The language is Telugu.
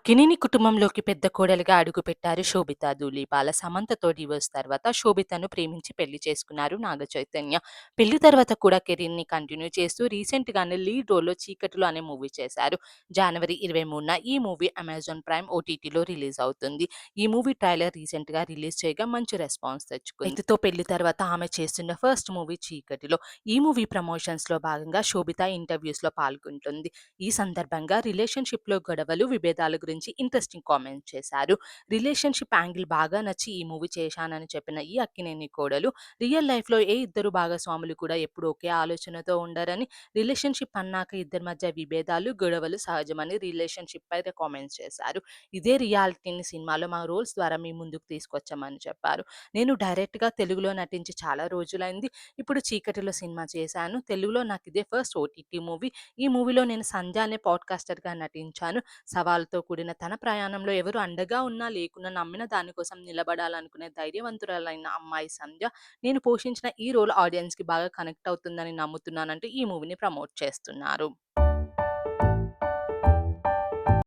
అక్కినేని కుటుంబంలోకి పెద్ద కోడలుగా అడుగుపెట్టారు శోభిత ధూళిపాల. సమంతతో డివోర్స్ తర్వాత శోభితను ప్రేమించి పెళ్లి చేసుకున్నారు నాగచైతన్య. పెళ్లి తర్వాత కూడా కెరీర్‌ని కంటిన్యూ చేస్తూ రీసెంట్‌గానే లీడ్ రోల్‌లో 'చీకటిలో' అనే మూవీ చేశారు. జనవరి 23న ఈ మూవీ అమెజాన్ ప్రైమ్ ఓటీటీలో రిలీజ్ అవుతుంది. ఈ మూవీ ట్రైలర్ రీసెంట్‌గా రిలీజ్ చేయగా మంచి రెస్పాన్స్ తెచ్చుకుంది. రైతుతో పెళ్లి తర్వాత ఆమె చేస్తున్న ఫస్ట్ మూవీ 'చీకటిలో'. ఈ మూవీ ప్రమోషన్స్‌లో భాగంగా శోభిత ఇంటర్వ్యూస్‌లో పాల్గొంటుంది. ఈ సందర్భంగా రిలేషన్‌షిప్‌లో గొడవలు, విభేదాల గురించి ఇంట్రెస్టింగ్ కామెంట్స్ చేశారు. రిలేషన్‌షిప్ యాంగిల్ బాగా నచ్చి ఈ మూవీ చేశానని చెప్పిన ఈ అక్కినేని కోడలు, రియల్ లైఫ్‌లో ఏ ఇద్దరు భాగస్వాములు కూడా ఎప్పుడూ ఒకే ఆలోచనతో ఉండరని, రిలేషన్‌షిప్ అన్నాక ఇద్దరి మధ్య విభేదాలు, గొడవలు సహజమని రిలేషన్‌షిప్ పై కామెంట్స్ చేశారు. ఇదే రియాలిటీని సినిమాలో మా రోల్స్ ద్వారా మీ ముందుకు తీసుకొచ్చామని చెప్పారు. నేను డైరెక్ట్‌గా తెలుగులో నటించి చాలా రోజులైంది. ఇప్పుడు 'చీకటిలో' సినిమా చేశాను. తెలుగులో నాకు ఇదే ఫస్ట్ ఓటీటీ మూవీ. ఈ మూవీలో నేను సంధ్య అనే పాడ్‌కాస్టర్‌గా నటించాను. సవాలుతో కూడిన తన ప్రయాణంలో ఎవరు అండగా ఉన్నా, లేకున్నా నమ్మిన దాని కోసం నిలబడాలనుకునే ధైర్యవంతురాలైన అమ్మాయి సంధ్య. నేను పోషించిన ఈ రోల్ ఆడియన్స్‌కి బాగా కనెక్ట్ అవుతుందని నమ్ముతున్నానంటూ ఈ మూవీని ప్రమోట్ చేస్తున్నారు.